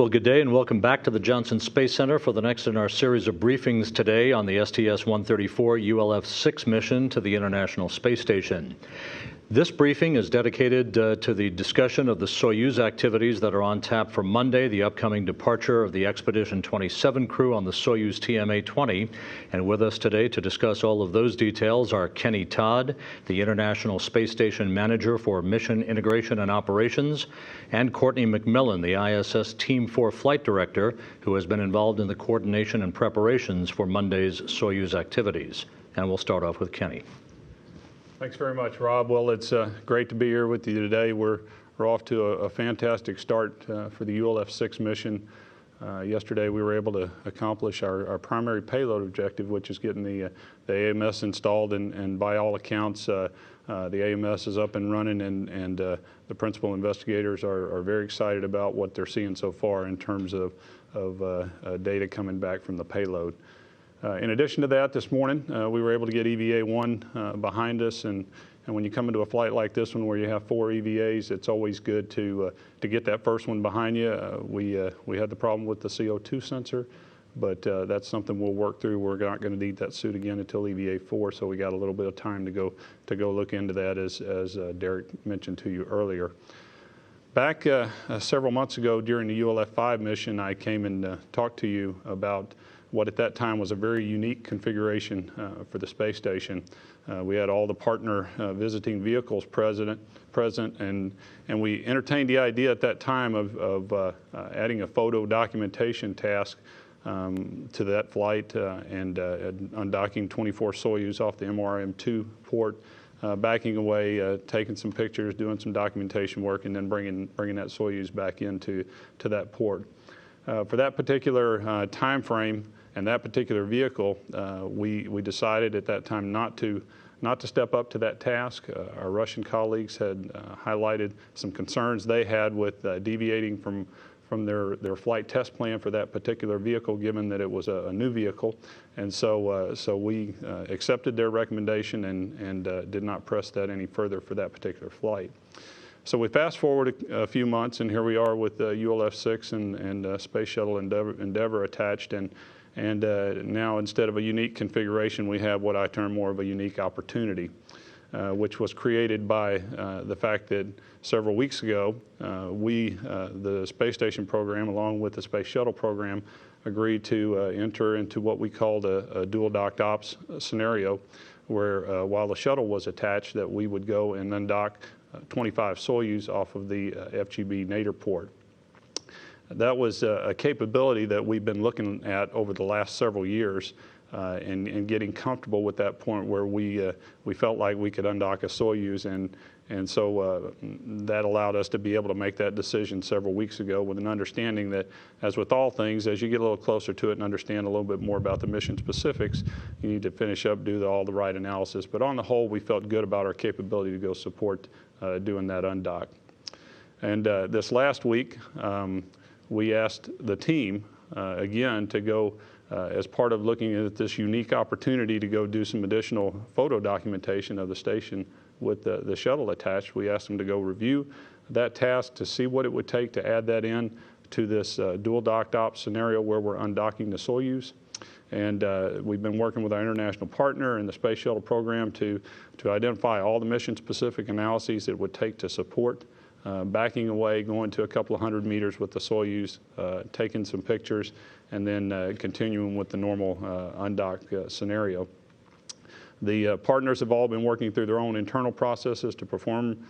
Well, good day and welcome back to the Johnson Space Center for the next in our series of briefings today on the STS-134 ULF-6 mission to the International Space Station. This briefing is dedicated to the discussion of the Soyuz activities that are on tap for Monday, the upcoming departure of the Expedition 27 crew on the Soyuz TMA-20. And with us today to discuss all of those details are Kenny Todd, the International Space Station Manager for Mission Integration and Operations, and Courtney McMillan, the ISS Team 4 Flight Director, who has been involved in the coordination and preparations for Monday's Soyuz activities. And we'll start off with Kenny. Thanks very much, Rob. Well, it's great to be here with you today. We're off to a fantastic start for the ULF-6 mission. Yesterday, we were able to accomplish our primary payload objective, which is getting the AMS installed, and by all accounts, the AMS is up and running, and the principal investigators are very excited about what they're seeing so far in terms of data coming back from the payload. In addition to that, this morning, we were able to get EVA-1 behind us, and when you come into a flight like this one where you have 4 EVAs, it's always good to get that first one behind you. We had the problem with the CO2 sensor, but that's something we'll work through. We're not going to need that suit again until EVA-4, so we got a little bit of time to go look into that, as Derek mentioned to you earlier. Back several months ago during the ULF-5 mission, I came and talked to you about what at that time was a very unique configuration for the space station. We had all the partner visiting vehicles present, and we entertained the idea at that time of adding a photo documentation task to that flight and undocking 24 Soyuz off the MRM-2 port, backing away, taking some pictures, doing some documentation work, and then bringing that Soyuz back into that port. For that particular time frame and that particular vehicle, we decided at that time not to step up to that task. Our Russian colleagues had highlighted some concerns they had with deviating from their flight test plan for that particular vehicle, given that it was a new vehicle. And so we accepted their recommendation and did not press that any further for that particular flight. So we fast forward a few months, and here we are with ULF-6 and Space Shuttle Endeavour attached, and now instead of a unique configuration, we have what I term more of a unique opportunity, which was created by the fact that several weeks ago, the space station program, along with the space shuttle program, agreed to enter into what we called a dual docked ops scenario, where while the shuttle was attached, that we would go and undock 25 Soyuz off of the FGB Nader port. That was a capability that we've been looking at over the last several years and getting comfortable with that point where we felt like we could undock a Soyuz, and so that allowed us to be able to make that decision several weeks ago with an understanding that, as with all things, as you get a little closer to it and understand a little bit more about the mission specifics, you need to finish up, do all the right analysis. But on the whole, we felt good about our capability to go support doing that undock. And this last week, we asked the team, again, to go, as part of looking at this unique opportunity to go do some additional photo documentation of the station with the shuttle attached. We asked them to go review that task to see what it would take to add that in to this dual docked ops scenario where we're undocking the Soyuz. And we've been working with our international partner in the space shuttle program to identify all the mission-specific analyses it would take to support backing away, going to a couple of 100 meters with the Soyuz, taking some pictures, and then continuing with the normal undock scenario. The partners have all been working through their own internal processes to perform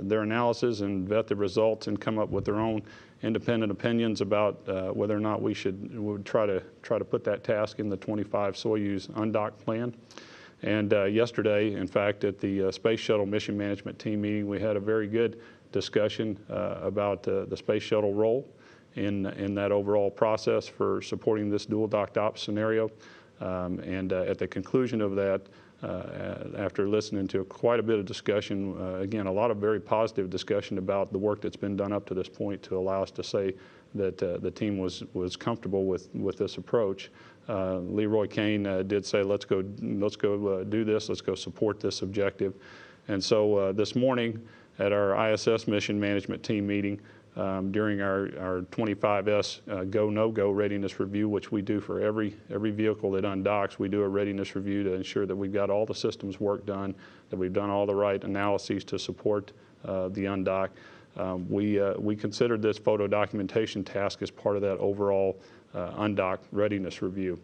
their analysis and vet the results and come up with their own independent opinions about whether or not we would try to put that task in the 25 Soyuz undock plan. And yesterday, in fact, at the Space Shuttle Mission Management Team meeting, we had a very good discussion about the Space Shuttle role in that overall process for supporting this dual docked ops scenario. And at the conclusion of that, after listening to quite a bit of discussion, again, a lot of very positive discussion about the work that's been done up to this point to allow us to say that the team was comfortable with this approach. Leroy Kane did say, let's go do this, let's go support this objective. And so this morning at our ISS Mission Management Team meeting, during our 25S go, no-go readiness review, which we do for every vehicle that undocks. We do a readiness review to ensure that we've got all the systems work done, that we've done all the right analyses to support the undock. We considered this photo documentation task as part of that overall undock readiness review.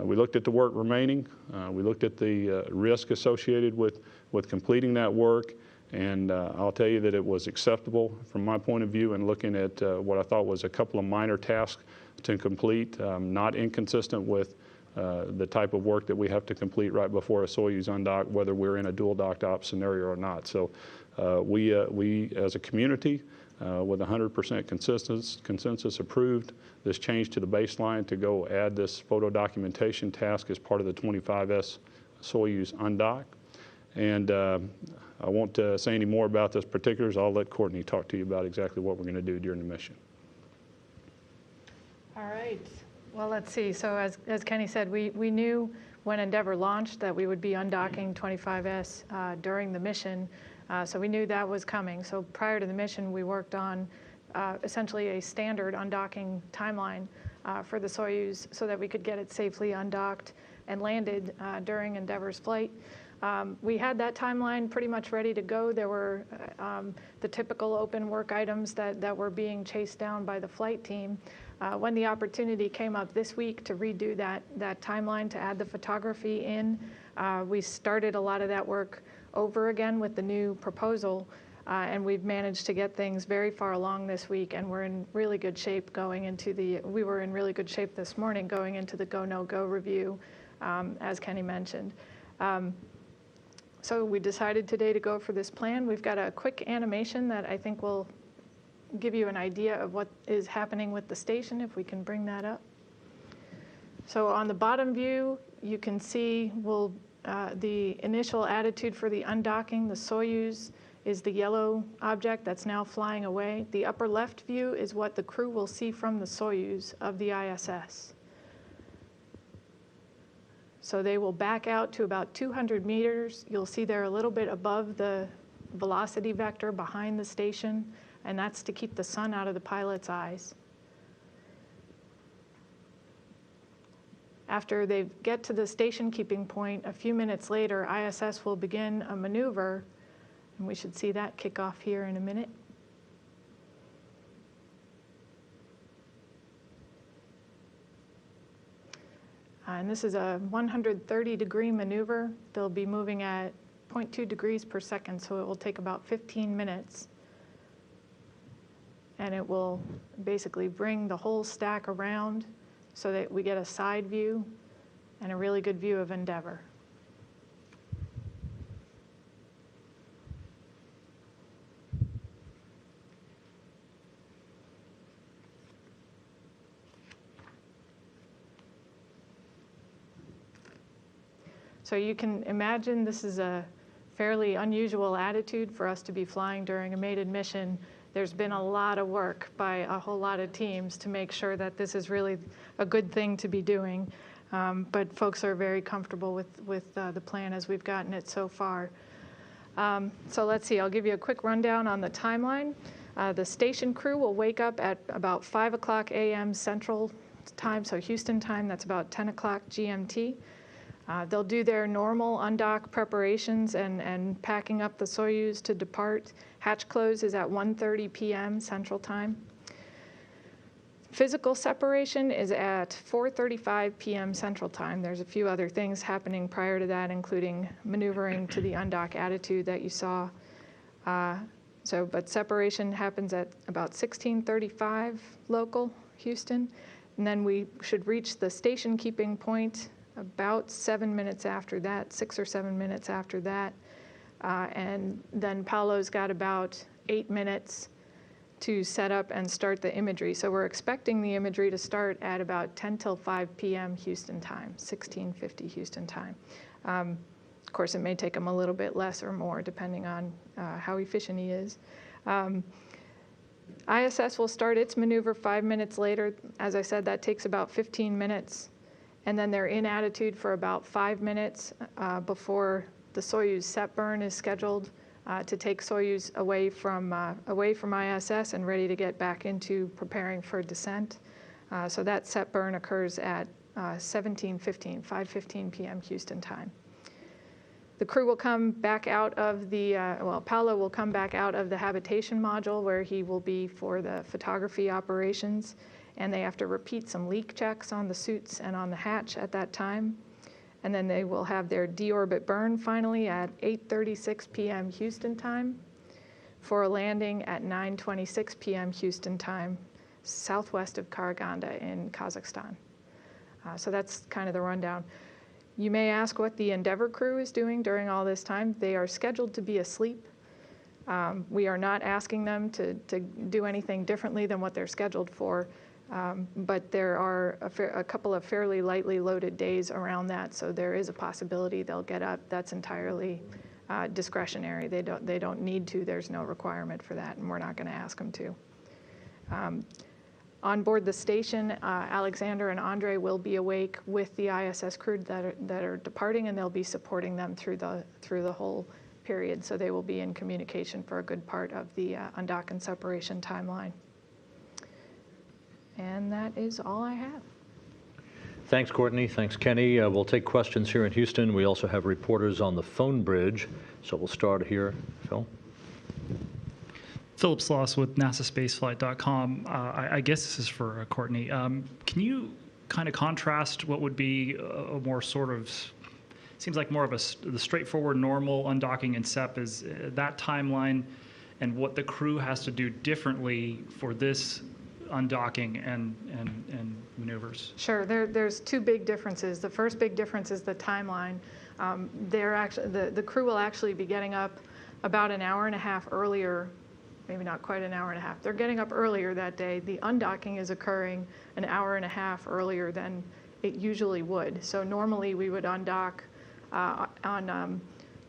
We looked at the work remaining. We looked at the risk associated with completing that work, and I'll tell you that it was acceptable from my point of view, and looking at what I thought was a couple of minor tasks to complete, not inconsistent with the type of work that we have to complete right before a Soyuz undock, whether we're in a dual docked op scenario or not. So we as a community, with 100% consensus approved this change to the baseline to go add this photo documentation task as part of the 25S Soyuz undock. And I won't say any more about those particulars. I'll let Courtney talk to you about exactly what we're going to do during the mission. All right. Well, let's see. So as Kenny said, we knew when Endeavour launched that we would be undocking 25S during the mission. So we knew that was coming. So prior to the mission, we worked on essentially a standard undocking timeline for the Soyuz so that we could get it safely undocked and landed during Endeavour's flight. We had that timeline pretty much ready to go. There were the typical open work items that were being chased down by the flight team. When the opportunity came up this week to redo that timeline, to add the photography in, we started a lot of that work over again with the new proposal, and we've managed to get things very far along this week, and we're in really good shape going into we were in really good shape this morning going into the go, no go review, as Kenny mentioned. So we decided today to go for this plan. We've got a quick animation that I think will give you an idea of what is happening with the station, if we can bring that up. So on the bottom view, you can see the initial attitude for the undocking. The Soyuz is the yellow object that's now flying away. The upper left view is what the crew will see from the Soyuz of the ISS. So they will back out to about 200 meters. You'll see they're a little bit above the velocity vector behind the station, and that's to keep the sun out of the pilot's eyes. After they get to the station keeping point, a few minutes later, ISS will begin a maneuver, and we should see that kick off here in a minute. And this is a 130-degree maneuver. They'll be moving at 0.2 degrees per second, so it will take about 15 minutes. And it will basically bring the whole stack around so that we get a side view and a really good view of Endeavour. So you can imagine this is a fairly unusual attitude for us to be flying during a maiden mission. There's been a lot of work by a whole lot of teams to make sure that this is really a good thing to be doing. But folks are very comfortable with the plan as we've gotten it so far. So let's see, I'll give you a quick rundown on the timeline. The station crew will wake up at about 5 o'clock a.m. Central Time, so Houston time, that's about 10 o'clock GMT. They'll do their normal undock preparations and packing up the Soyuz to depart. Hatch close is at 1:30 p.m. Central Time. Physical separation is at 4:35 p.m. Central Time. There's a few other things happening prior to that, including maneuvering to the undock attitude that you saw. But separation happens at about 16:35 local Houston, and then we should reach the station keeping point about 7 minutes after that, 6 or 7 minutes after that. And then Paolo's got about 8 minutes to set up and start the imagery. So we're expecting the imagery to start at about 10 till 5 p.m. Houston time, 1650 Houston time. Of course, it may take him a little bit less or more, depending on how efficient he is. ISS will start its maneuver 5 minutes later. As I said, that takes about 15 minutes. And then they're in attitude for about 5 minutes before the Soyuz set burn is scheduled to take Soyuz away from ISS and ready to get back into preparing for descent. So that set burn occurs at 5:15 p.m. Houston time. The crew will come back out of the, Paolo will come back out of the habitation module where he will be for the photography operations, and they have to repeat some leak checks on the suits and on the hatch at that time. And then they will have their deorbit burn finally at 8:36 p.m. Houston time for a landing at 9:26 p.m. Houston time, southwest of Karaganda in Kazakhstan. So that's kind of the rundown. You may ask what the Endeavour crew is doing during all this time. They are scheduled to be asleep. We are not asking them to do anything differently than what they're scheduled for. But there are a couple of fairly lightly loaded days around that, so there is a possibility they'll get up. That's entirely discretionary. They don't need to. There's no requirement for that, and we're not going to ask them to. On board the station, Alexander and Andre will be awake with the ISS crew that are departing, and they'll be supporting them through the whole period. So they will be in communication for a good part of the undock and separation timeline. And that is all I have. Thanks, Courtney. Thanks, Kenny. We'll take questions here in Houston. We also have reporters on the phone bridge. So we'll start here. Phil? Philip Sloss with NASASpaceflight.com. I guess this is for Courtney. Can you kind of contrast what would be a more sort of, seems like more of the straightforward normal undocking and SEP is that timeline, and what the crew has to do differently for this undocking and maneuvers? Sure. There's two big differences. The first big difference is the timeline. The crew will actually be getting up about an hour and a half earlier, maybe not quite an hour and a half. They're getting up earlier that day. The undocking is occurring an hour and a half earlier than it usually would. So normally we would undock on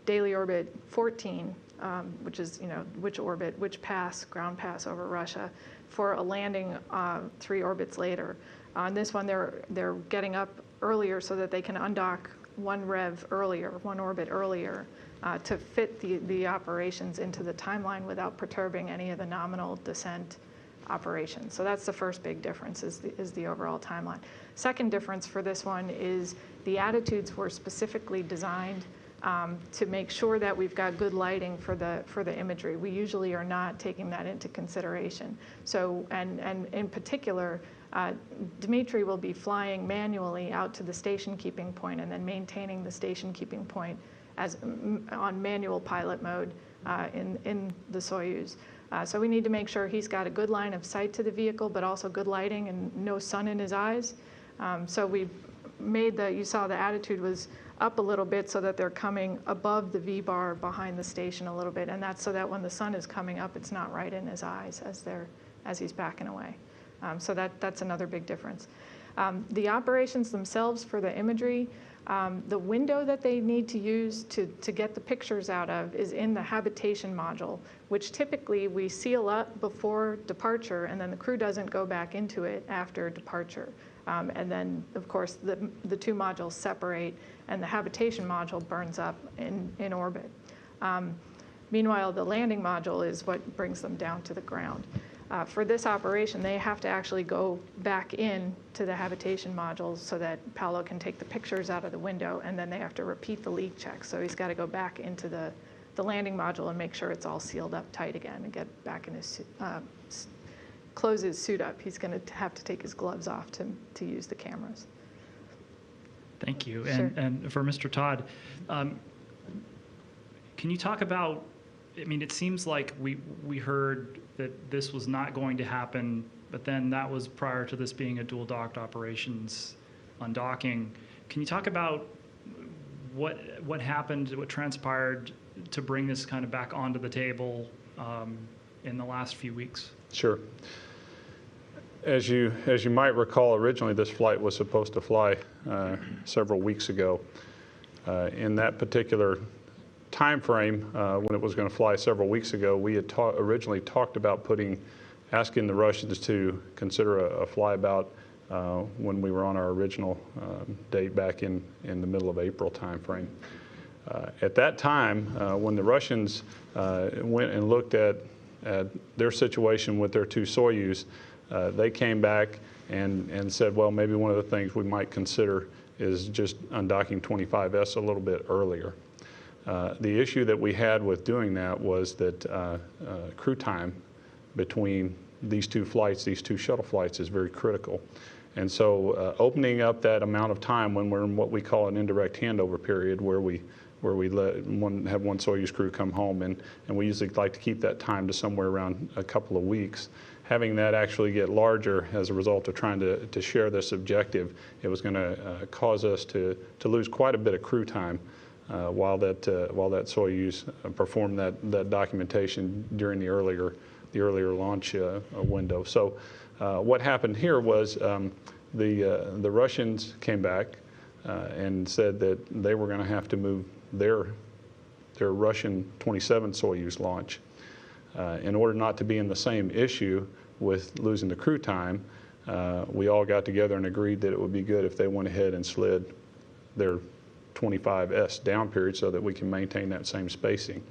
daily orbit 14, which is, which orbit, which pass, ground pass over Russia, for a landing 3 orbits later. On this one, they're getting up earlier so that they can undock 1 orbit earlier, to fit the operations into the timeline without perturbing any of the nominal descent operations. So that's the first big difference, is the overall timeline. Second difference for this one is the attitudes were specifically designed to make sure that we've got good lighting for the imagery. We usually are not taking that into consideration. So, and in particular, Dmitry will be flying manually out to the station keeping point and then maintaining the station keeping point as on manual pilot mode in the Soyuz. So we need to make sure he's got a good line of sight to the vehicle, but also good lighting and no sun in his eyes. So we made you saw the attitude was up a little bit so that they're coming above the V-bar behind the station a little bit, and that's so that when the sun is coming up, it's not right in his eyes as he's backing away. So that's another big difference. The operations themselves for the imagery, the window that they need to use to get the pictures out of is in the habitation module, which typically we seal up before departure, and then the crew doesn't go back into it after departure. And then, of course, the 2 modules separate, and the habitation module burns up in orbit. Meanwhile, the landing module is what brings them down to the ground. For this operation, they have to actually go back in to the habitation modules so that Paolo can take the pictures out of the window, and then they have to repeat the leak check. So he's got to go back into the landing module and make sure it's all sealed up tight again and get back in his close his suit up. He's going to have to take his gloves off to use the cameras. Thank you. Sure. And for Mr. Todd, can you talk about, it seems like we heard that this was not going to happen, but then that was prior to this being a dual docked operations undocking. Can you talk about what happened, what transpired to bring this kind of back onto the table in the last few weeks? Sure. As you might recall, originally this flight was supposed to fly several weeks ago. In that particular time frame, when it was going to fly several weeks ago, we had originally talked about asking the Russians to consider a flyabout when we were on our original date back in the middle of April time frame. At that time, when the Russians went and looked at their situation with their two Soyuz, they came back and said, well, maybe one of the things we might consider is just undocking 25S a little bit earlier. The issue that we had with doing that was that crew time between these two flights, these two shuttle flights, is very critical. And so opening up that amount of time when we're in what we call an indirect handover period, where we have one Soyuz crew come home, and we usually like to keep that time to somewhere around a couple of weeks. Having that actually get larger as a result of trying to share this objective, it was going to cause us to lose quite a bit of crew time while that Soyuz performed that documentation during the earlier launch window. So what happened here was the Russians came back and said that they were going to have to move their Russian 27 Soyuz launch. In order not to be in the same issue with losing the crew time, we all got together and agreed that it would be good if they went ahead and slid their 25S down period so that we can maintain that same spacing.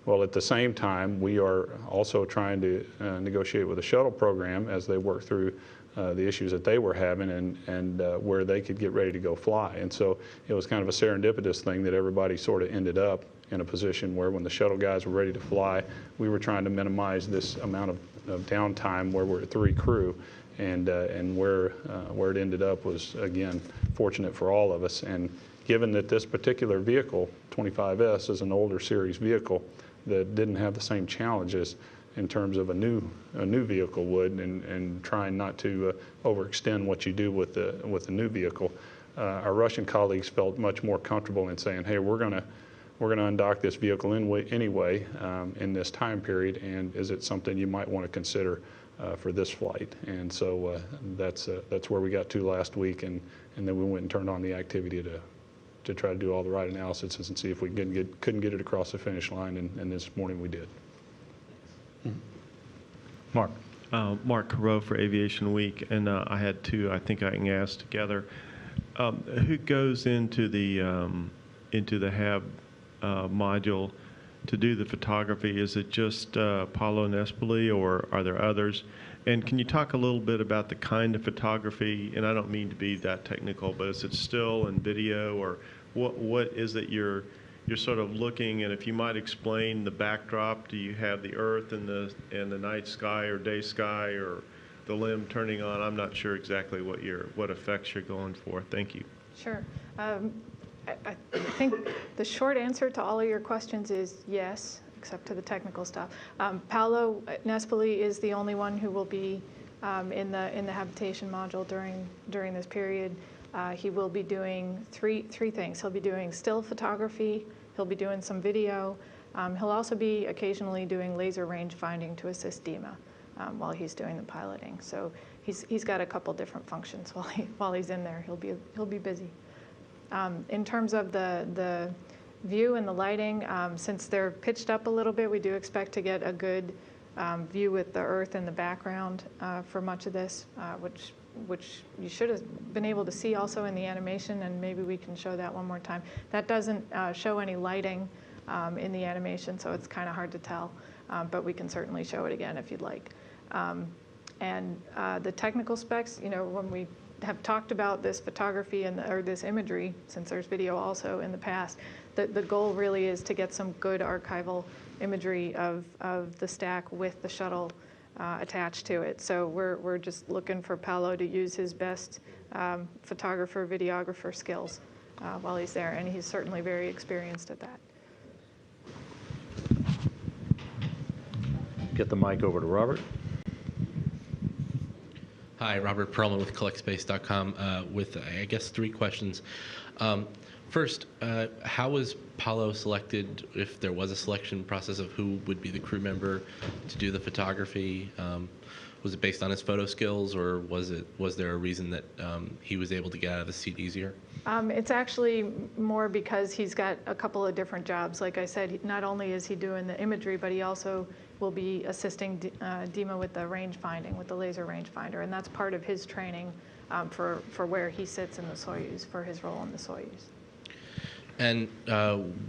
Well, at the same time, we are also trying to negotiate with the shuttle program as they work through the issues that they were having and where they could get ready to go fly. And so it was kind of a serendipitous thing that everybody sort of ended up in a position where when the shuttle guys were ready to fly, we were trying to minimize this amount of downtime where we're at 3 crew. And where it ended up was, again, fortunate for all of us. And given that this particular vehicle, 25S, is an older series vehicle that didn't have the same challenges in terms of a new vehicle would, and trying not to overextend what you do with the new vehicle, our Russian colleagues felt much more comfortable in saying, hey, we're going to undock this vehicle anyway in this time period, and is it something you might want to consider for this flight? And so that's where we got to last week, and then we went and turned on the activity to try to do all the right analysis and see if we couldn't get it across the finish line, and this morning we did. Mark. Mark Carreau for Aviation Week, and I had 2 I think I can ask together. Who goes into the HAB module to do the photography? Is it just Paulo Nespoli, or are there others? And can you talk a little bit about the kind of photography? And I don't mean to be that technical, but is it still and video, or what is it you're sort of looking? And if you might explain the backdrop, do you have the Earth and the night sky or day sky, or the limb turning on? I'm not sure exactly what effects you're going for. Thank you. Sure. I think the short answer to all of your questions is yes, except to the technical stuff. Paolo Nespoli is the only one who will be in the habitation module during this period. He will be doing three things. He'll be doing still photography. He'll be doing some video. He'll also be occasionally doing laser range finding to assist DEMA while he's doing the piloting. So he's got a couple different functions while he's in there. He'll be busy. In terms of the view and the lighting, since they're pitched up a little bit, we do expect to get a good view with the Earth in the background for much of this, which you should have been able to see also in the animation, and maybe we can show that one more time. That doesn't show any lighting in the animation, so it's kind of hard to tell, but we can certainly show it again if you'd like. And the technical specs, when we have talked about this photography or this imagery, since there's video also in the past, the goal really is to get some good archival imagery of the stack with the shuttle attached to it. So we're just looking for Paolo to use his best photographer, videographer skills while he's there, and he's certainly very experienced at that. Get the mic over to Robert. Hi, Robert Perlman with collectspace.com with, I guess, 3 questions. First, how was Paolo selected, if there was a selection process of who would be the crew member to do the photography? Was it based on his photo skills, or was there a reason that he was able to get out of the seat easier? It's actually more because he's got a couple of different jobs. Like I said, not only is he doing the imagery, but he also will be assisting DEMA with the range finding, with the laser range finder, and that's part of his training for where he sits in the Soyuz, for his role in the Soyuz. And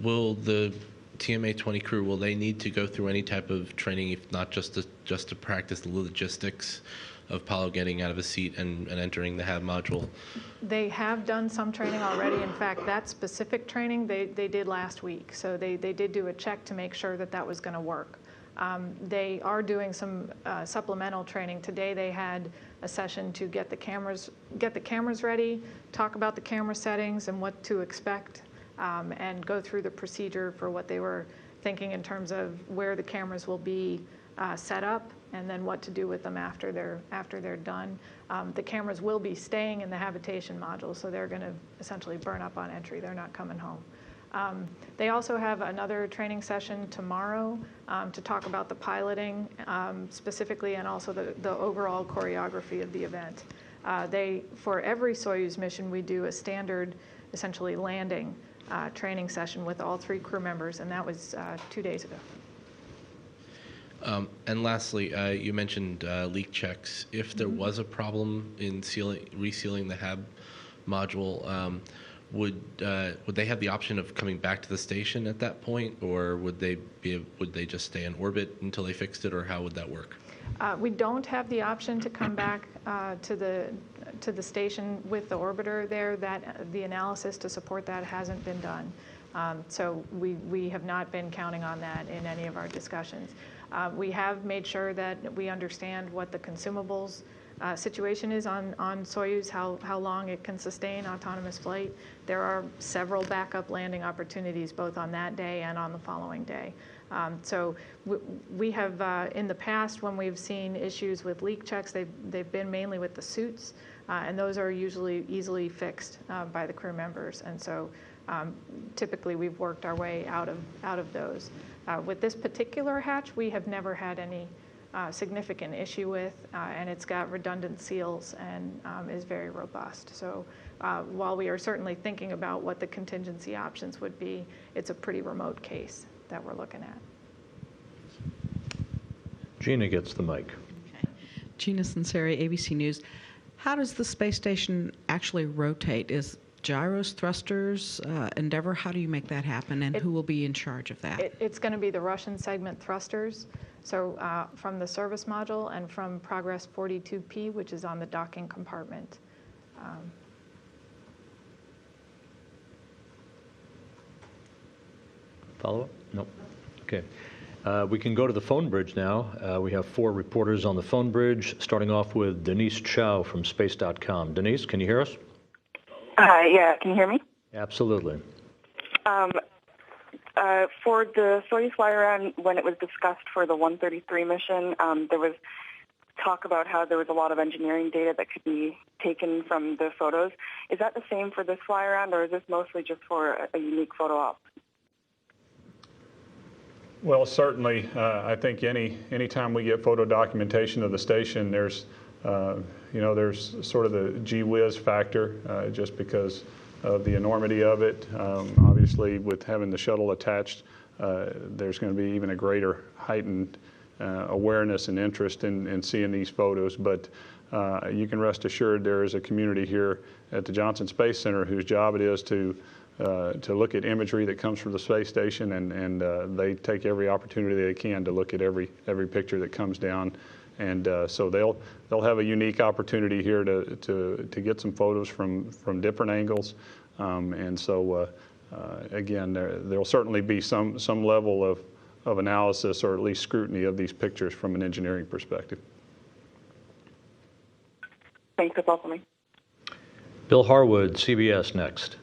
will the TMA-20 crew, will they need to go through any type of training, if not just to practice the logistics of Apollo getting out of a seat and entering the HAB module? They have done some training already. In fact, that specific training they did last week. So they did do a check to make sure that that was going to work. They are doing some supplemental training. Today they had a session to get the cameras ready, talk about the camera settings and what to expect, and go through the procedure for what they were thinking in terms of where the cameras will be set up, and then what to do with them after they're done. The cameras will be staying in the habitation module, so they're going to essentially burn up on entry. They're not coming home. They also have another training session tomorrow to talk about the piloting specifically, and also the overall choreography of the event. For every Soyuz mission, we do a standard, essentially landing training session with all 3 crew members, and that was 2 days ago. And lastly, you mentioned leak checks. If there was a problem in resealing the HAB module, would they have the option of coming back to the station at that point, or would they just stay in orbit until they fixed it, or how would that work? We don't have the option to come back to the station with the orbiter there. That the analysis to support that hasn't been done. So we have not been counting on that in any of our discussions. We have made sure that we understand what the consumables situation is on Soyuz, how long it can sustain autonomous flight. There are several backup landing opportunities both on that day and on the following day. So we have, in the past, when we've seen issues with leak checks, they've been mainly with the suits, and those are usually easily fixed by the crew members. And so typically we've worked our way out of those. With this particular hatch, we have never had any significant issue with, and it's got redundant seals and is very robust. So while we are certainly thinking about what the contingency options would be, it's a pretty remote case that we're looking at. Gina gets the mic. Okay. Gina Sinceri, ABC News. How does the space station actually rotate? Is gyros, thrusters, Endeavour? How do you make that happen, and who will be in charge of that? It's going to be the Russian segment thrusters. So from the service module and from Progress 42P, which is on the docking compartment. Follow-up? Nope. Okay. We can go to the phone bridge now. We have 4 reporters on the phone bridge, starting off with Denise Chow from space.com. Denise, can you hear us? Yeah, can you hear me? Absolutely. For the Soyuz fly-around, when it was discussed for the 133 mission, there was talk about how there was a lot of engineering data that could be taken from the photos. Is that the same for this fly-around, or is this mostly just for a unique photo op? Well, certainly, I think any time we get photo documentation of the station, there's there's sort of the gee whiz factor, just because of the enormity of it. Obviously, with having the shuttle attached, there's going to be even a greater heightened awareness and interest in seeing these photos. But you can rest assured there is a community here at the Johnson Space Center whose job it is to look at imagery that comes from the space station, and they take every opportunity they can to look at every picture that comes down. And so they'll have a unique opportunity here to get some photos from different angles. And so again, there'll certainly be some level of analysis, or at least scrutiny of these pictures from an engineering perspective. Thanks, that's all for me. Bill Harwood, CBS, next.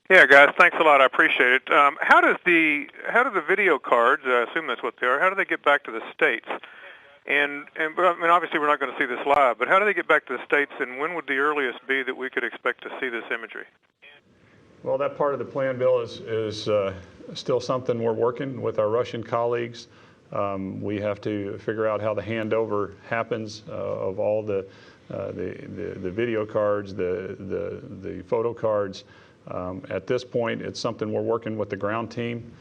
Yeah, guys, thanks a lot. I appreciate it. How do the video cards, I assume that's what they are, how do they get back to the States? And I mean, obviously we're not going to see this live, but how do they get back to the States, and when would the earliest be that we could expect to see this imagery? Well, that part of the plan, Bill, is still something we're working with our Russian colleagues. We have to figure out how the handover happens of all the video cards, the photo cards. At this point, it's something we're working with the ground team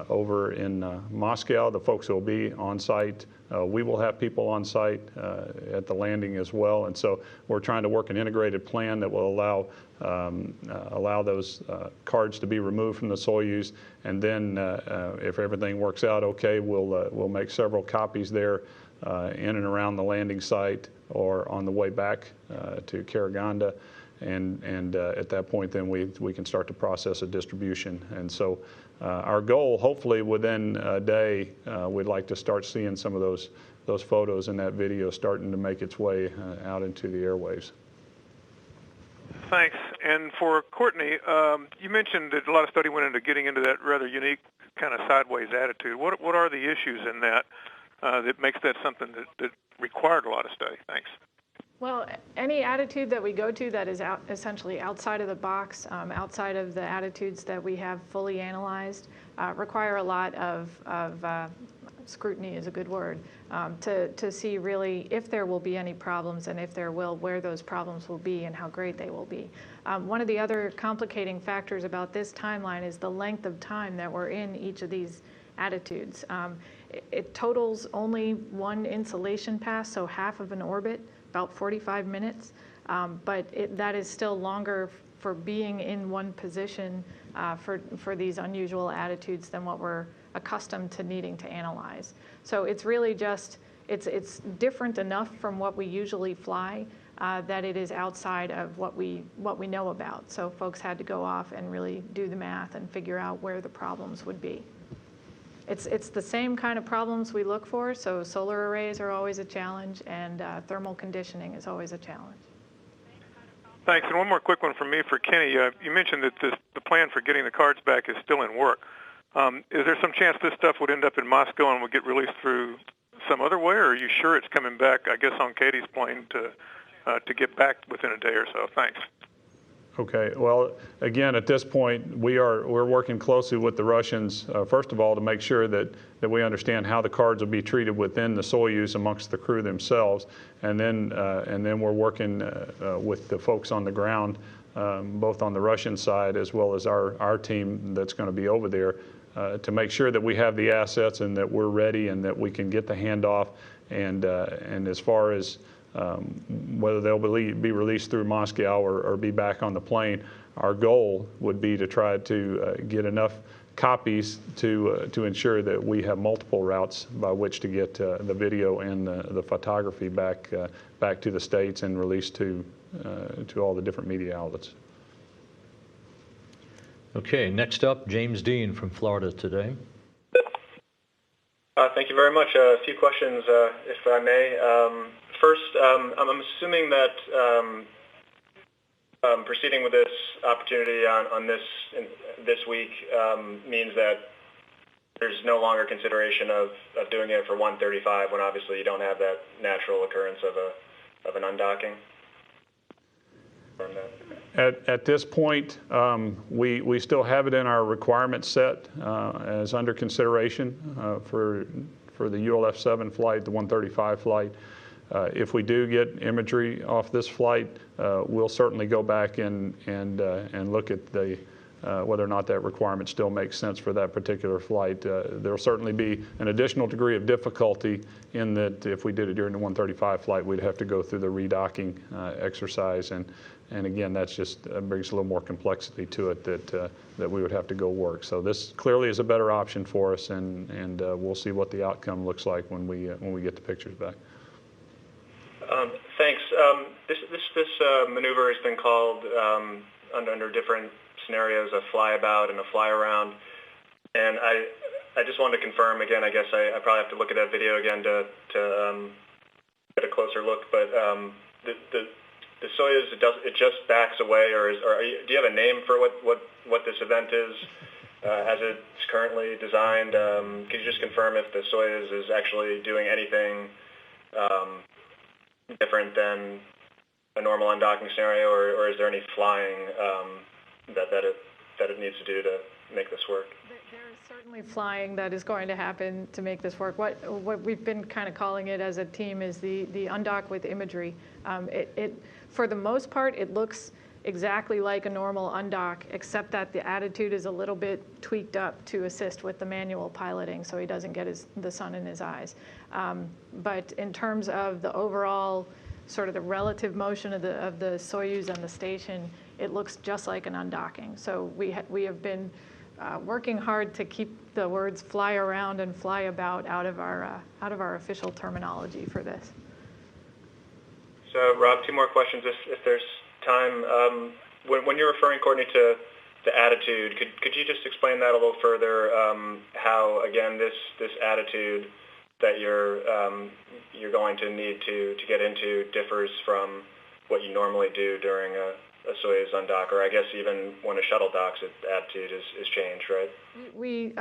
over in Moscow. The folks who will be on site, we will have people on site at the landing as well. And so we're trying to work an integrated plan that will allow those cards to be removed from the Soyuz. And then if everything works out okay, we'll make several copies there in and around the landing site or on the way back to Karaganda. And at that point, then we can start to process a distribution. And so our goal, hopefully within a day, we'd like to start seeing some of those photos and that video starting to make its way out into the airwaves. Thanks. And for Courtney, you mentioned that a lot of study went into getting into that rather unique kind of sideways attitude. What are the issues in that that makes that something that required a lot of study? Thanks. Well, any attitude that we go to that is essentially outside of the box, outside of the attitudes that we have fully analyzed, require a lot of scrutiny is a good word, to see really if there will be any problems, and if there will, where those problems will be and how great they will be. One of the other complicating factors about this timeline is the length of time that we're in each of these attitudes. It totals only one insulation pass, so half of an orbit, about 45 minutes, but that is still longer for being in one position for these unusual attitudes than what we're accustomed to needing to analyze. So it's really just, it's different enough from what we usually fly that it is outside of what we know about. So folks had to go off and really do the math and figure out where the problems would be. It's the same kind of problems we look for, so solar arrays are always a challenge, and thermal conditioning is always a challenge. Thanks. And one more quick one from me for Kenny. You mentioned that the plan for getting the cards back is still in work. Is there some chance this stuff would end up in Moscow and would get released through some other way, or are you sure it's coming back, I guess, on Katie's plane to get back within a day or so? Thanks. Okay. Well, again, at this point, we're working closely with the Russians, first of all, to make sure that we understand how the cards will be treated within the Soyuz amongst the crew themselves, and then we're working with the folks on the ground, both on the Russian side as well as our team that's going to be over there, to make sure that we have the assets and that we're ready and that we can get the handoff. And as far as whether they'll be released through Moscow or be back on the plane, our goal would be to try to get enough copies to ensure that we have multiple routes by which to get the video and the photography back to the States and released to all the different media outlets. Okay, next up, James Dean from Florida Today. Thank you very much. A few questions, if I may. First, I'm assuming that proceeding with this opportunity on this week means that there's no longer consideration of doing it for 135 when obviously you don't have that natural occurrence of an undocking. At this point, we still have it in our requirement set as under consideration for the ULF-7 flight, the 135 flight. If we do get imagery off this flight, we'll certainly go back and look at whether or not that requirement still makes sense for that particular flight. There'll certainly be an additional degree of difficulty in that if we did it during the 135 flight, we'd have to go through the redocking exercise, and again, that's just brings a little more complexity to it that we would have to go work. So this clearly is a better option for us, and we'll see what the outcome looks like when we get the pictures back. Thanks. This maneuver has been called under different scenarios a flyabout and a fly around, and I just wanted to confirm again. I guess I probably have to look at that video again to get a closer look. But the Soyuz it just backs away, or do you have a name for what this event is as it's currently designed? Could you just confirm if the Soyuz is actually doing anything different than a normal undocking scenario, or is there any flying that it needs to do to make this work? There is certainly flying that is going to happen to make this work. What we've been kind of calling it as a team is the undock with imagery. For the most part, it looks exactly like a normal undock, except that the attitude is a little bit tweaked up to assist with the manual piloting so he doesn't get the sun in his eyes. But in terms of the overall sort of the relative motion of the Soyuz and the station, it looks just like an undocking. So we have been working hard to keep the words "fly around" and "fly about" out of our official terminology for this. So, Rob, 2 more questions if there's time. When you're referring, Courtney, to the attitude, could you just explain that a little further? How, again, this attitude that you're going to need to get into differs from what you normally do during a Soyuz undock, or I guess even when a shuttle docks, the attitude is changed, right? We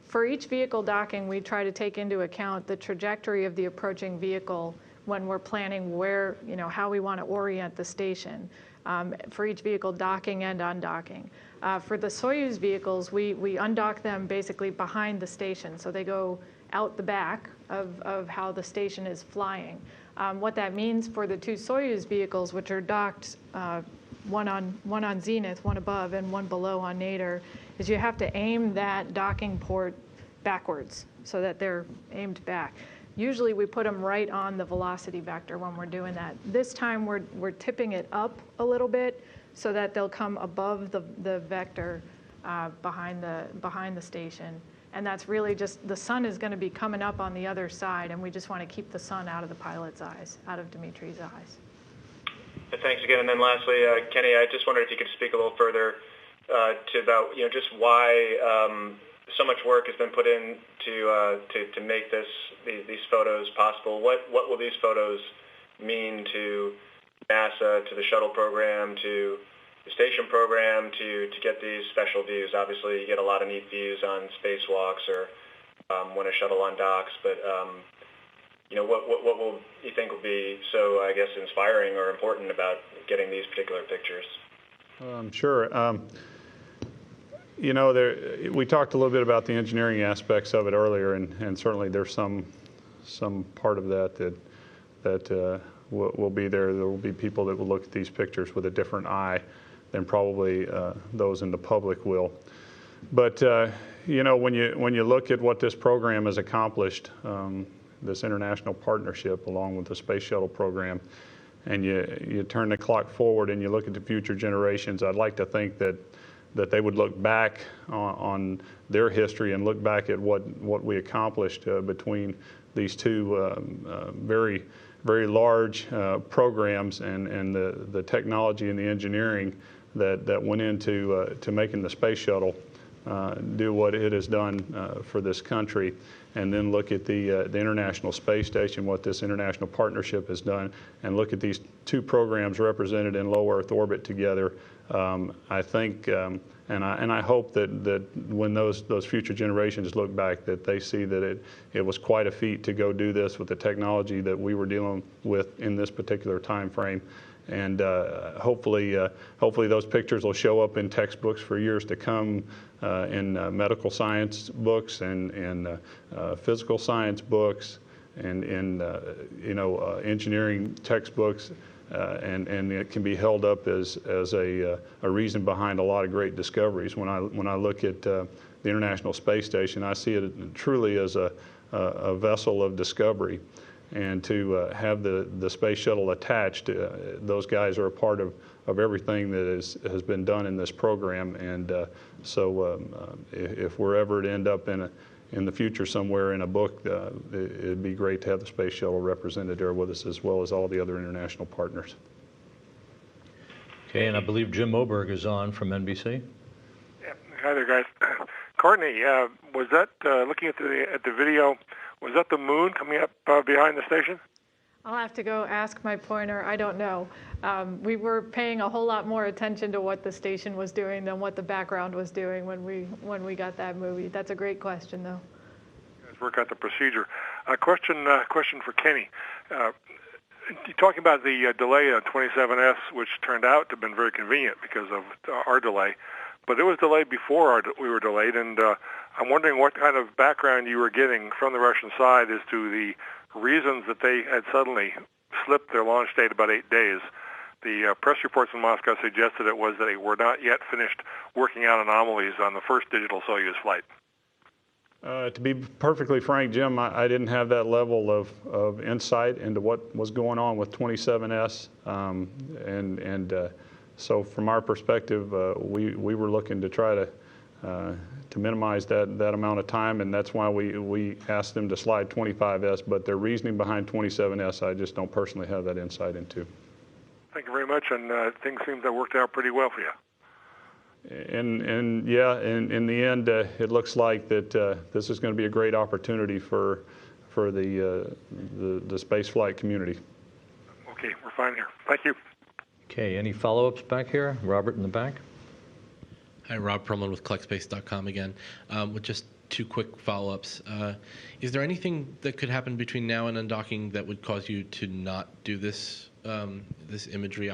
for each vehicle docking, we try to take into account the trajectory of the approaching vehicle when we're planning where, how we want to orient the station for each vehicle docking and undocking. For the Soyuz vehicles, we undock them basically behind the station, so they go out the back of how the station is flying. What that means for the 2 Soyuz vehicles, which are docked one on zenith, one above, and one below on nadir, is you have to aim that docking port backwards so that they're aimed back. Usually we put them right on the velocity vector when we're doing that. This time we're tipping it up a little bit so that they'll come above the vector behind the station. And that's really just, the sun is going to be coming up on the other side, and we just want to keep the sun out of the pilot's eyes, out of Dimitri's eyes. Thanks again. And then lastly, Kenny, I just wondered if you could speak a little further to about, just why so much work has been put in to make these photos possible. What will these photos mean to NASA, to the shuttle program, to the station program, to get these special views? Obviously, you get a lot of neat views on spacewalks or when a shuttle undocks, but what will you think will be so, I guess, inspiring or important about getting these particular pictures? Sure. We talked a little bit about the engineering aspects of it earlier, and certainly there's some part of that will be there. There will be people that will look at these pictures with a different eye than probably those in the public will. But when you look at what this program has accomplished, this international partnership along with the Space Shuttle program, and you turn the clock forward and you look at the future generations, I'd like to think that they would look back on their history and look back at what we accomplished between these 2 very, very large programs and the technology and the engineering that went into making the Space Shuttle do what it has done for this country, and then look at the International Space Station, what this international partnership has done, and look at these 2 programs represented in low Earth orbit together. I think, and I hope that when those future generations look back, that they see that it was quite a feat to go do this with the technology that we were dealing with in this particular time frame. And hopefully those pictures will show up in textbooks for years to come, in medical science books and physical science books, and in engineering textbooks, and it can be held up as a reason behind a lot of great discoveries. When I look at the International Space Station, I see it truly as a vessel of discovery. And to have the space shuttle attached, those guys are a part of everything that has been done in this program. And so if we're ever to end up in the future somewhere in a book, it'd be great to have the space shuttle represented there with us, as well as all the other international partners. Okay, and I believe Jim Moberg is on from NBC. Yeah. Hi there, guys. Courtney, was that, looking at the video, was that the moon coming up behind the station? I'll have to go ask my pointer. I don't know. We were paying a whole lot more attention to what the station was doing than what the background was doing when we got that movie. That's a great question, though. You guys work out the procedure. Question for Kenny. You're talking about the delay on 27S, which turned out to have been very convenient because of our delay. But it was delayed before we were delayed, and I'm wondering what kind of background you were getting from the Russian side as to the reasons that they had suddenly slipped their launch date about 8 days. The press reports in Moscow suggested it was that they were not yet finished working out anomalies on the first digital Soyuz flight. To be perfectly frank, Jim, I didn't have that level of insight into what was going on with 27S, so from our perspective, we were looking to try to minimize that amount of time, and that's why we asked them to slide 25S. But their reasoning behind 27S, I just don't personally have that insight into. Thank you very much, and things seem to have worked out pretty well for you. And yeah, in the end, it looks like that this is going to be a great opportunity for the space flight community. Okay, we're fine here. Thank you. Okay, any follow-ups back here? Robert in the back. Hi, Rob Perlman with CollectSpace.com again. With just two quick follow-ups. Is there anything that could happen between now and undocking that would cause you to not do this this imagery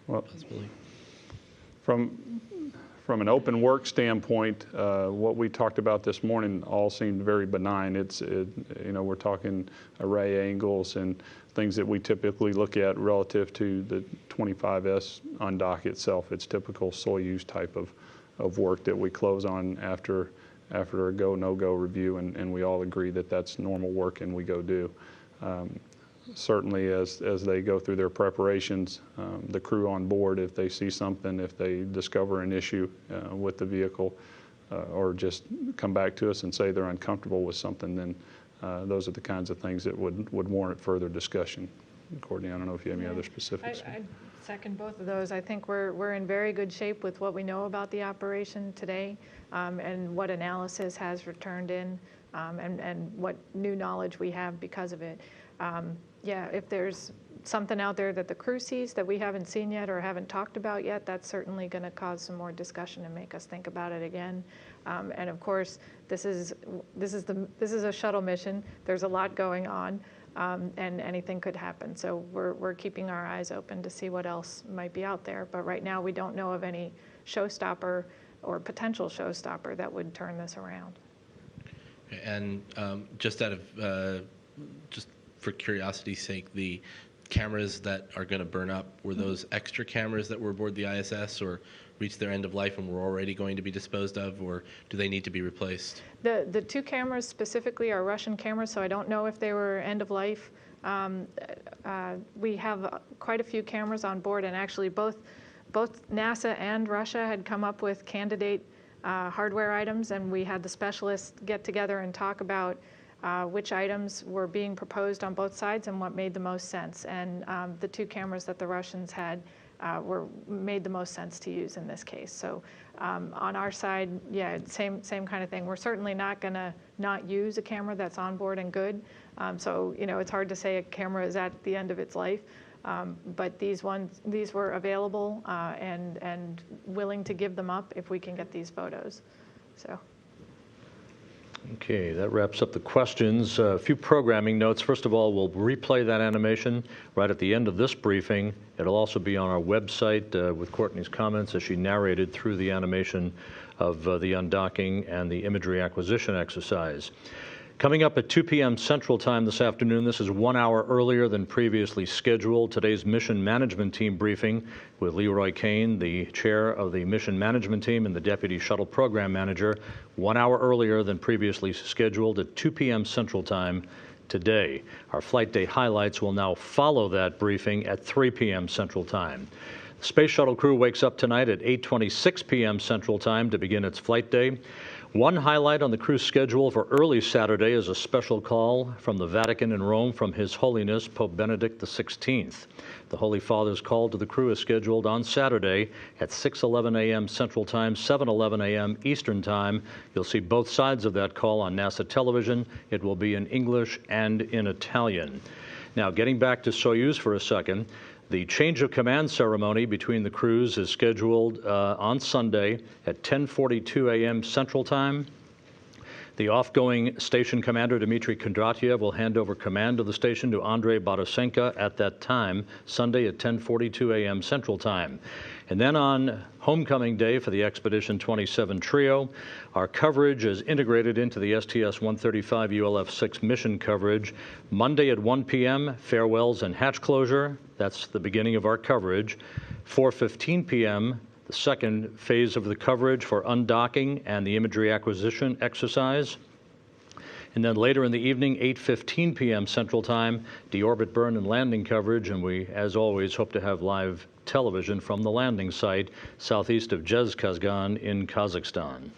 possibility? From an open work standpoint, what we talked about this morning all seemed very benign. We're talking array angles and things that we typically look at relative to the 25S undock itself. It's typical Soyuz type of work that we close on after a go, no-go review, and we all agree that that's normal work and we go do. Certainly as they go through their preparations, the crew on board, if they see something, if they discover an issue with the vehicle, or just come back to us and say they're uncomfortable with something, then those are the kinds of things that would warrant further discussion. Courtney, I don't know if you have any other specifics. I second both of those. I think we're in very good shape with what we know about the operation today, and what analysis has returned in, and what new knowledge we have because of it. Yeah, if there's something out there that the crew sees that we haven't seen yet or haven't talked about yet, that's certainly going to cause some more discussion and make us think about it again. And of course, this is a shuttle mission. There's a lot going on, and anything could happen. So we're keeping our eyes open to see what else might be out there. But right now, we don't know of any showstopper or potential showstopper that would turn this around. And just out of just for curiosity's sake, the cameras that are going to burn up, were those extra cameras that were aboard the ISS or reached their end of life and were already going to be disposed of, or do they need to be replaced? The two cameras specifically are Russian cameras, so I don't know if they were end of life. We have quite a few cameras on board, and actually both NASA and Russia had come up with candidate hardware items, and we had the specialists get together and talk about which items were being proposed on both sides and what made the most sense. And the two cameras that the Russians had made the most sense to use in this case. So on our side, yeah, same kind of thing. We're certainly not going to not use a camera that's on board and good. So it's hard to say a camera is at the end of its life. But these were available and willing to give them up if we can get these photos. So. Okay, that wraps up the questions. A few programming notes. First of all, we'll replay that animation right at the end of this briefing. It'll also be on our website with Courtney's comments as she narrated through the animation of the undocking and the imagery acquisition exercise. Coming up at 2 p.m. Central Time this afternoon, this is 1 hour earlier than previously scheduled, today's Mission Management Team briefing with Leroy Kane, the chair of the Mission Management Team and the Deputy Shuttle Program Manager, 1 hour earlier than previously scheduled at 2 p.m. Central Time today. Our flight day highlights will now follow that briefing at 3 p.m. Central Time. The Space Shuttle crew wakes up tonight at 8:26 p.m. Central Time to begin its flight day. One highlight on the crew's schedule for early Saturday is a special call from the Vatican in Rome from His Holiness Pope Benedict XVI. The Holy Father's call to the crew is scheduled on Saturday at 6:11 a.m. Central Time, 7:11 a.m. Eastern Time. You'll see both sides of that call on NASA television. It will be in English and in Italian. Now, getting back to Soyuz for a second, the change of command ceremony between the crews is scheduled on Sunday at 10:42 a.m. Central Time. The off-going station commander, Dmitry Kondratyev, will hand over command of the station to Andrei Bodosenko at that time, Sunday at 10:42 a.m. Central Time. And then on homecoming day for the Expedition 27 trio, our coverage is integrated into the STS-135 ULF-6 mission coverage. Monday at 1 p.m., farewells and hatch closure. That's the beginning of our coverage. 4:15 p.m., the second phase of the coverage for undocking and the imagery acquisition exercise. And then later in the evening, 8:15 p.m. Central Time, deorbit burn and landing coverage, and we, as always, hope to have live television from the landing site southeast of Zhezkazgan in Kazakhstan.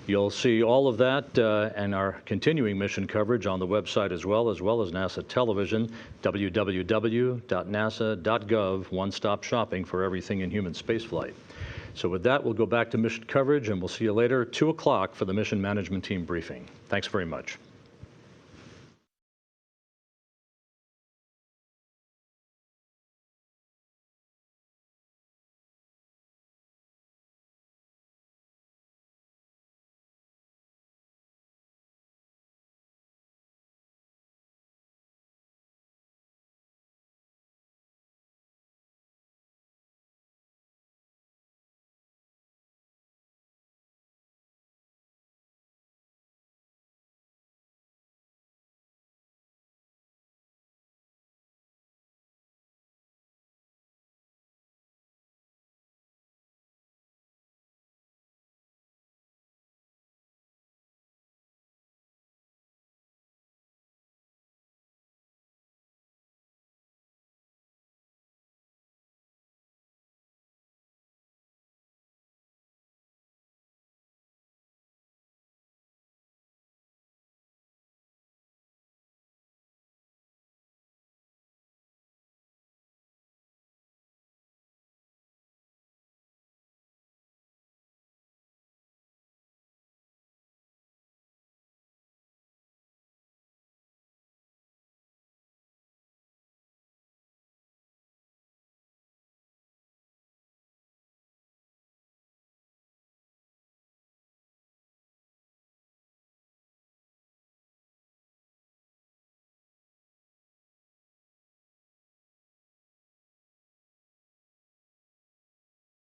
You'll see all of that and our continuing mission coverage on the website as well as NASA television, www.nasa.gov, one-stop shopping for everything in human spaceflight. So with that, we'll go back to mission coverage, and we'll see you later, 2 o'clock, for the mission management team briefing. Thanks very much.